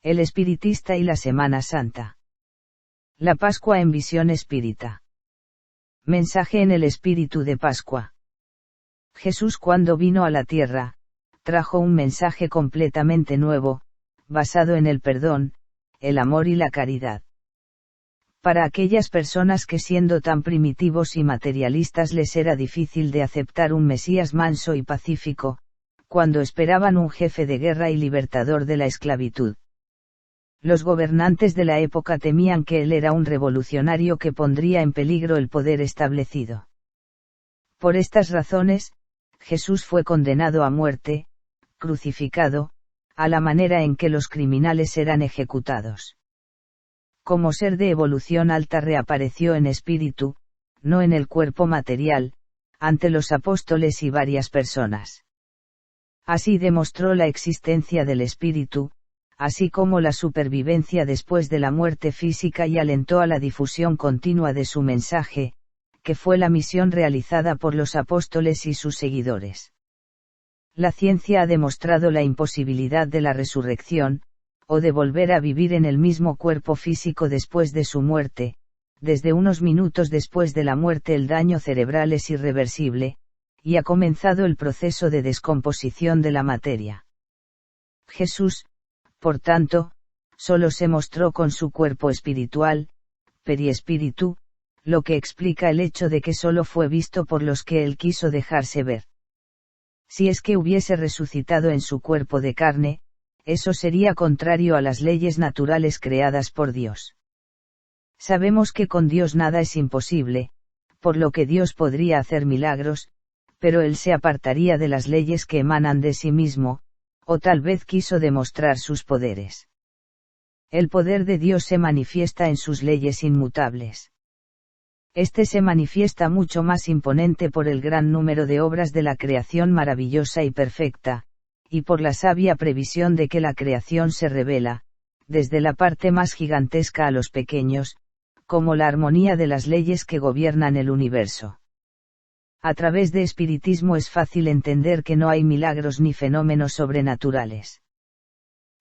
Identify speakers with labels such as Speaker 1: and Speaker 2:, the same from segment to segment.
Speaker 1: El espiritista y la Semana Santa. La Pascua en visión espírita. Mensaje en el espíritu de Pascua. Jesús, cuando vino a la tierra, trajo un mensaje completamente nuevo, basado en el perdón, el amor y la caridad. Para aquellas personas que, siendo tan primitivos y materialistas, les era difícil de aceptar un Mesías manso y pacífico, cuando esperaban un jefe de guerra y libertador de la esclavitud. Los gobernantes de la época temían que él era un revolucionario que pondría en peligro el poder establecido. Por estas razones, Jesús fue condenado a muerte, crucificado, a la manera en que los criminales eran ejecutados. Como ser de evolución alta reapareció en espíritu, no en el cuerpo material, ante los apóstoles y varias personas. Así demostró la existencia del espíritu, así como la supervivencia después de la muerte física, y alentó a la difusión continua de su mensaje, que fue la misión realizada por los apóstoles y sus seguidores. La ciencia ha demostrado la imposibilidad de la resurrección, o de volver a vivir en el mismo cuerpo físico después de su muerte. Desde unos minutos después de la muerte el daño cerebral es irreversible, y ha comenzado el proceso de descomposición de la materia. Jesús, por tanto, solo se mostró con su cuerpo espiritual, periespíritu, lo que explica el hecho de que solo fue visto por los que él quiso dejarse ver. Si es que hubiese resucitado en su cuerpo de carne, eso sería contrario a las leyes naturales creadas por Dios. Sabemos que con Dios nada es imposible, por lo que Dios podría hacer milagros, pero él se apartaría de las leyes que emanan de sí mismo, o tal vez quiso demostrar sus poderes. El poder de Dios se manifiesta en sus leyes inmutables. Este se manifiesta mucho más imponente por el gran número de obras de la creación maravillosa y perfecta, y por la sabia previsión de que la creación se revela, desde la parte más gigantesca a los pequeños, como la armonía de las leyes que gobiernan el universo. A través de espiritismo es fácil entender que no hay milagros ni fenómenos sobrenaturales.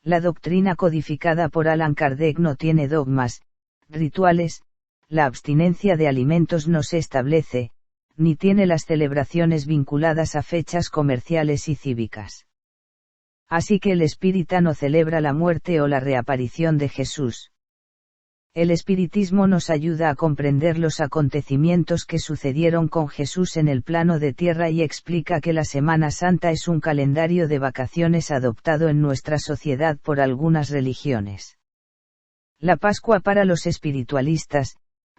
Speaker 1: La doctrina codificada por Allan Kardec no tiene dogmas, rituales, la abstinencia de alimentos no se establece, ni tiene las celebraciones vinculadas a fechas comerciales y cívicas. Así que el espírita no celebra la muerte o la reaparición de Jesús. El espiritismo nos ayuda a comprender los acontecimientos que sucedieron con Jesús en el plano de tierra y explica que la Semana Santa es un calendario de vacaciones adoptado en nuestra sociedad por algunas religiones. La Pascua para los espiritualistas,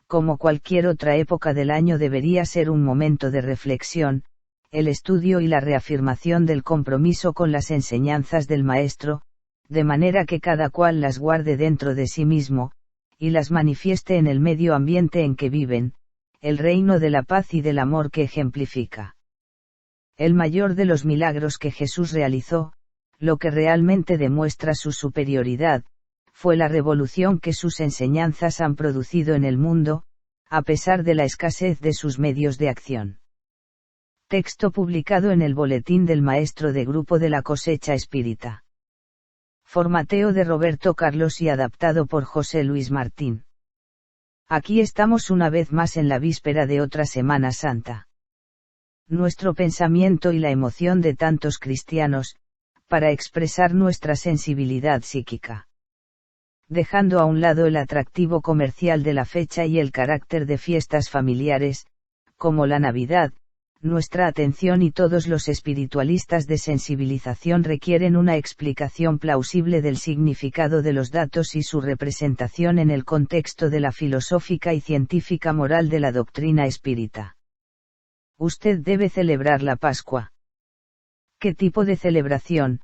Speaker 1: como cualquier otra época del año, debería ser un momento de reflexión, el estudio y la reafirmación del compromiso con las enseñanzas del Maestro, de manera que cada cual las guarde dentro de sí mismo, y las manifieste en el medio ambiente en que viven, el reino de la paz y del amor que ejemplifica. El mayor de los milagros que Jesús realizó, lo que realmente demuestra su superioridad, fue la revolución que sus enseñanzas han producido en el mundo, a pesar de la escasez de sus medios de acción. Texto publicado en el Boletín del Maestro de Grupo de la Cosecha Espírita. Formateo de Roberto Carlos y adaptado por José Luis Martín. Aquí estamos una vez más en la víspera de otra Semana Santa. Nuestro pensamiento y la emoción de tantos cristianos, para expresar nuestra sensibilidad psíquica. Dejando a un lado el atractivo comercial de la fecha y el carácter de fiestas familiares, como la Navidad, nuestra atención y todos los espiritualistas de sensibilización requieren una explicación plausible del significado de los datos y su representación en el contexto de la filosófica y científica moral de la doctrina espírita. Usted debe celebrar la Pascua. ¿Qué tipo de celebración,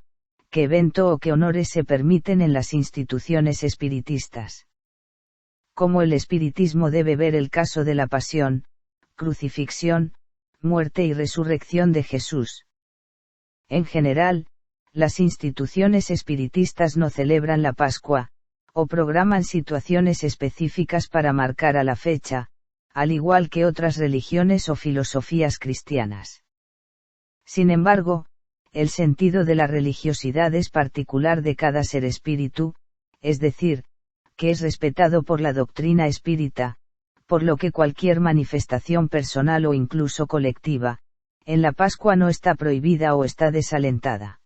Speaker 1: qué evento o qué honores se permiten en las instituciones espiritistas? ¿Cómo el espiritismo debe ver el caso de la pasión, crucifixión, muerte y resurrección de Jesús? En general, las instituciones espiritistas no celebran la Pascua, o programan situaciones específicas para marcar a la fecha, al igual que otras religiones o filosofías cristianas. Sin embargo, el sentido de la religiosidad es particular de cada ser espíritu, es decir, que es respetado por la doctrina espírita, por lo que cualquier manifestación personal o incluso colectiva, en la Pascua no está prohibida o está desalentada.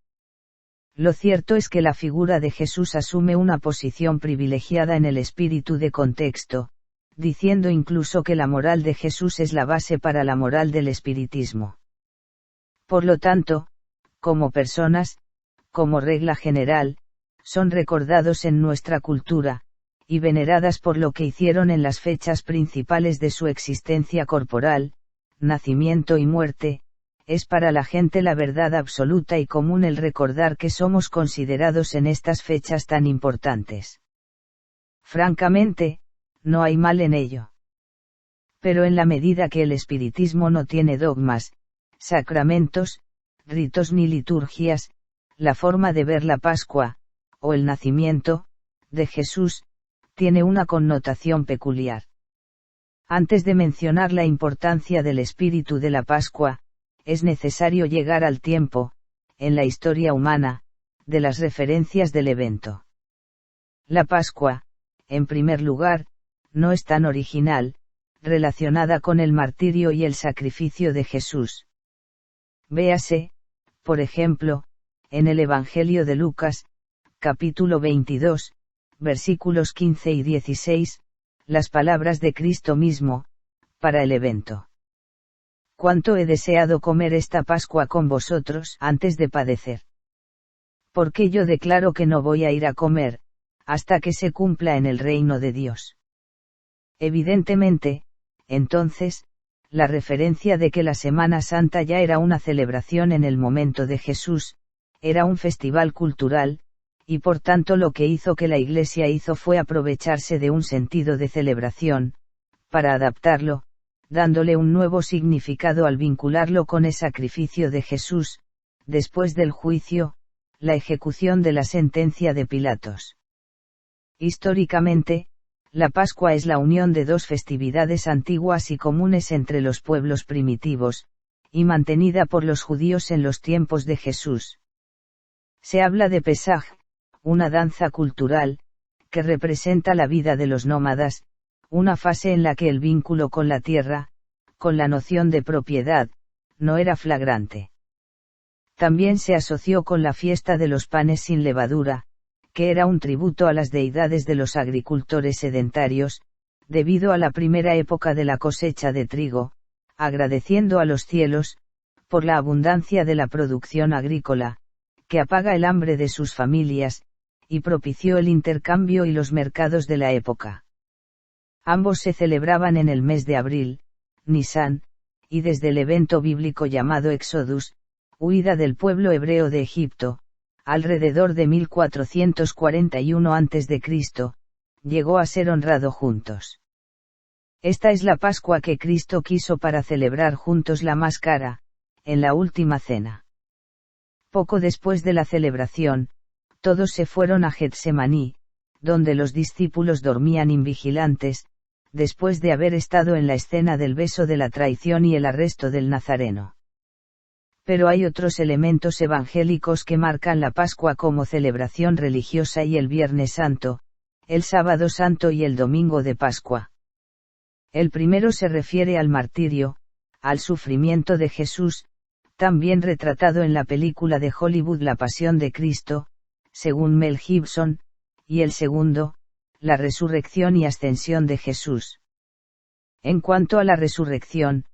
Speaker 1: Lo cierto es que la figura de Jesús asume una posición privilegiada en el espíritu de contexto, diciendo incluso que la moral de Jesús es la base para la moral del espiritismo. Por lo tanto, como personas, como regla general, son recordados en nuestra cultura, y veneradas por lo que hicieron en las fechas principales de su existencia corporal, nacimiento y muerte. Es para la gente la verdad absoluta y común el recordar que somos considerados en estas fechas tan importantes. Francamente, no hay mal en ello. Pero en la medida que el espiritismo no tiene dogmas, sacramentos, ritos ni liturgias, la forma de ver la Pascua, o el nacimiento, de Jesús, tiene una connotación peculiar. Antes de mencionar la importancia del espíritu de la Pascua, es necesario llegar al tiempo, en la historia humana, de las referencias del evento. La Pascua, en primer lugar, no es tan original, relacionada con el martirio y el sacrificio de Jesús. Véase, por ejemplo, en el Evangelio de Lucas, capítulo 22, versículos 15 y 16, las palabras de Cristo mismo, para el evento. Cuánto he deseado comer esta Pascua con vosotros antes de padecer. Porque yo declaro que no voy a ir a comer, hasta que se cumpla en el reino de Dios. Evidentemente, entonces, la referencia de que la Semana Santa ya era una celebración en el momento de Jesús, era un festival cultural, y por tanto lo que hizo que la Iglesia hizo fue aprovecharse de un sentido de celebración, para adaptarlo, dándole un nuevo significado al vincularlo con el sacrificio de Jesús, después del juicio, la ejecución de la sentencia de Pilatos. Históricamente, la Pascua es la unión de dos festividades antiguas y comunes entre los pueblos primitivos, y mantenida por los judíos en los tiempos de Jesús. Se habla de Pesaj, una danza cultural, que representa la vida de los nómadas, una fase en la que el vínculo con la tierra, con la noción de propiedad, no era flagrante. También se asoció con la fiesta de los panes sin levadura, que era un tributo a las deidades de los agricultores sedentarios, debido a la primera época de la cosecha de trigo, agradeciendo a los cielos, por la abundancia de la producción agrícola, que apaga el hambre de sus familias, y propició el intercambio y los mercados de la época. Ambos se celebraban en el mes de abril, Nisan, y desde el evento bíblico llamado Exodus, huida del pueblo hebreo de Egipto, alrededor de 1441 a.C., llegó a ser honrado juntos. Esta es la Pascua que Cristo quiso para celebrar juntos la más cara, en la última cena. Poco después de la celebración, todos se fueron a Getsemaní, donde los discípulos dormían invigilantes, después de haber estado en la escena del beso de la traición y el arresto del Nazareno. Pero hay otros elementos evangélicos que marcan la Pascua como celebración religiosa y el Viernes Santo, el Sábado Santo y el Domingo de Pascua. El primero se refiere al martirio, al sufrimiento de Jesús, también retratado en la película de Hollywood La Pasión de Cristo, según Mel Gibson, y el segundo, la resurrección y ascensión de Jesús. En cuanto a la resurrección,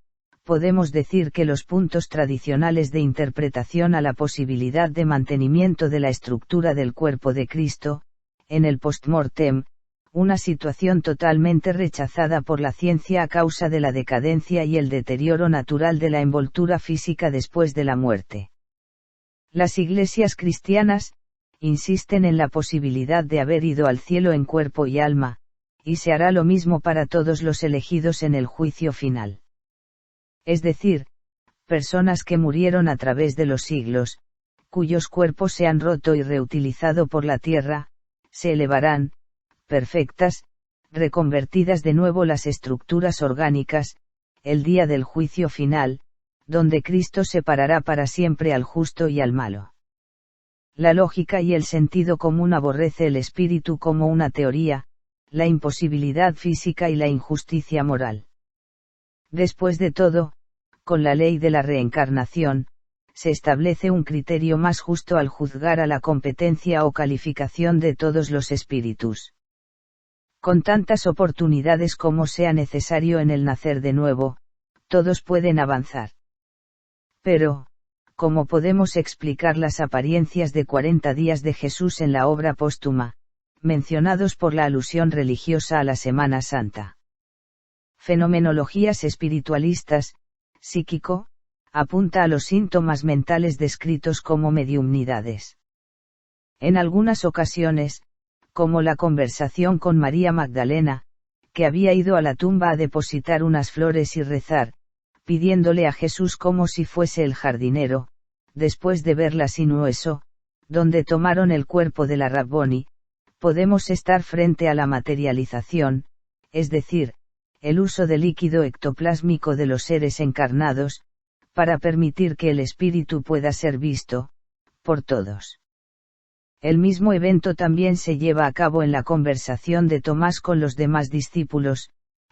Speaker 1: podemos decir que los puntos tradicionales de interpretación a la posibilidad de mantenimiento de la estructura del cuerpo de Cristo, en el post-mortem, una situación totalmente rechazada por la ciencia a causa de la decadencia y el deterioro natural de la envoltura física después de la muerte. Las iglesias cristianas insisten en la posibilidad de haber ido al cielo en cuerpo y alma, y se hará lo mismo para todos los elegidos en el juicio final. Es decir, personas que murieron a través de los siglos, cuyos cuerpos se han roto y reutilizado por la tierra, se elevarán, perfectas, reconvertidas de nuevo las estructuras orgánicas, el día del juicio final, donde Cristo separará para siempre al justo y al malo. La lógica y el sentido común aborrece el espíritu como una teoría, la imposibilidad física y la injusticia moral. Después de todo, con la ley de la reencarnación, se establece un criterio más justo al juzgar a la competencia o calificación de todos los espíritus. Con tantas oportunidades como sea necesario en el nacer de nuevo, todos pueden avanzar. Pero, ¿cómo podemos explicar las apariencias de 40 días de Jesús en la obra póstuma, mencionados por la alusión religiosa a la Semana Santa? Fenomenologías espiritualistas, psíquico, apunta a los síntomas mentales descritos como mediumnidades. En algunas ocasiones, como la conversación con María Magdalena, que había ido a la tumba a depositar unas flores y rezar, pidiéndole a Jesús como si fuese el jardinero, después de verla sin hueso, donde tomaron el cuerpo de la Rabboni, podemos estar frente a la materialización, es decir, el uso del líquido ectoplásmico de los seres encarnados, para permitir que el espíritu pueda ser visto, por todos. El mismo evento también se lleva a cabo en la conversación de Tomás con los demás discípulos,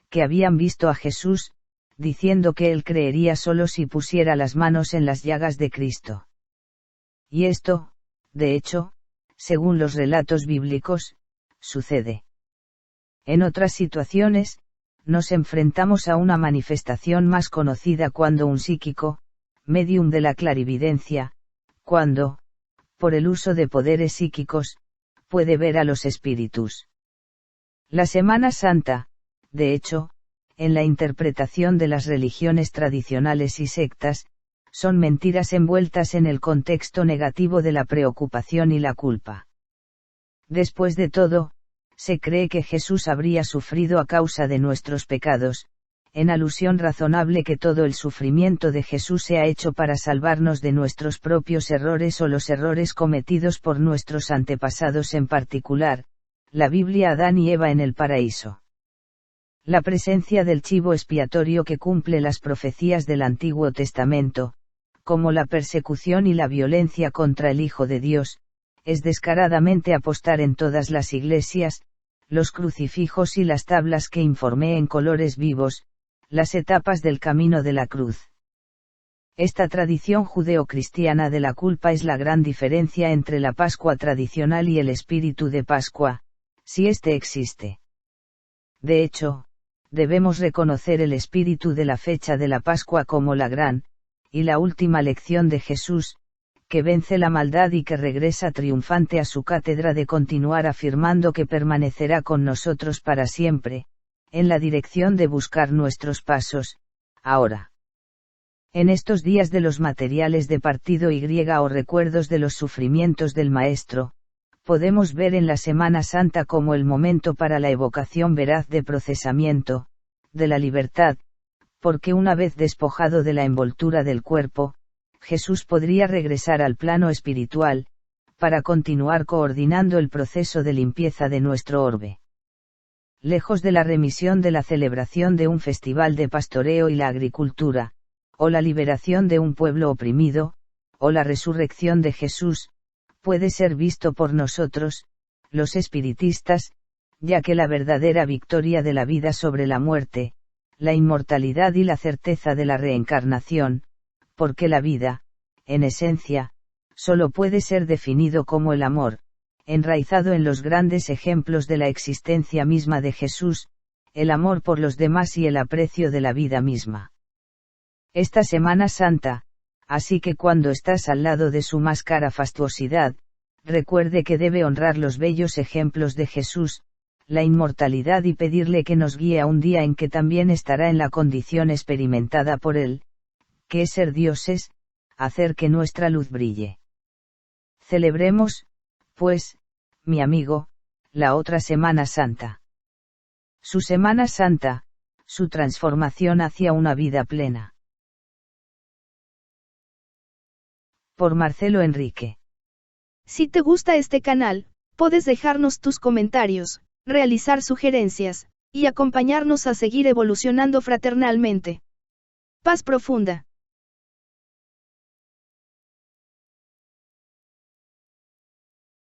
Speaker 1: que habían visto a Jesús, diciendo que él creería solo si pusiera las manos en las llagas de Cristo. Y esto, de hecho, según los relatos bíblicos, sucede. En otras situaciones, nos enfrentamos a una manifestación más conocida cuando un psíquico, medium de la clarividencia, cuando, por el uso de poderes psíquicos, puede ver a los espíritus. La Semana Santa, de hecho, en la interpretación de las religiones tradicionales y sectas, son mentiras envueltas en el contexto negativo de la preocupación y la culpa. Después de todo, se cree que Jesús habría sufrido a causa de nuestros pecados, en alusión razonable que todo el sufrimiento de Jesús se ha hecho para salvarnos de nuestros propios errores o los errores cometidos por nuestros antepasados, en particular, la Biblia, Adán y Eva en el paraíso. La presencia del chivo expiatorio que cumple las profecías del Antiguo Testamento, como la persecución y la violencia contra el Hijo de Dios, es descaradamente apostar en todas las iglesias, los crucifijos y las tablas que informé en colores vivos, las etapas del camino de la cruz. Esta tradición judeocristiana de la culpa es la gran diferencia entre la Pascua tradicional y el espíritu de Pascua, si éste existe. De hecho, debemos reconocer el espíritu de la fecha de la Pascua como la gran, y la última lección de Jesús, que vence la maldad y que regresa triunfante a su cátedra de continuar afirmando que permanecerá con nosotros para siempre, en la dirección de buscar nuestros pasos, ahora. En estos días de los materiales de partido y o recuerdos de los sufrimientos del Maestro, podemos ver en la Semana Santa como el momento para la evocación veraz de procesamiento, de la libertad, porque una vez despojado de la envoltura del cuerpo, Jesús podría regresar al plano espiritual, para continuar coordinando el proceso de limpieza de nuestro orbe. Lejos de la remisión de la celebración de un festival de pastoreo y la agricultura, o la liberación de un pueblo oprimido, o la resurrección de Jesús, puede ser visto por nosotros, los espiritistas, ya que la verdadera victoria de la vida sobre la muerte, la inmortalidad y la certeza de la reencarnación, porque la vida, en esencia, solo puede ser definido como el amor, enraizado en los grandes ejemplos de la existencia misma de Jesús, el amor por los demás y el aprecio de la vida misma. Esta Semana Santa, así que cuando estás al lado de su más cara fastuosidad, recuerde que debe honrar los bellos ejemplos de Jesús, la inmortalidad, y pedirle que nos guíe a un día en que también estará en la condición experimentada por él, que es ser dioses, hacer que nuestra luz brille. Celebremos, pues, mi amigo, la otra Semana Santa. Su Semana Santa, su transformación hacia una vida plena. Por Marcelo Enrique.
Speaker 2: Si te gusta este canal, puedes dejarnos tus comentarios, realizar sugerencias, y acompañarnos a seguir evolucionando fraternalmente. Paz profunda.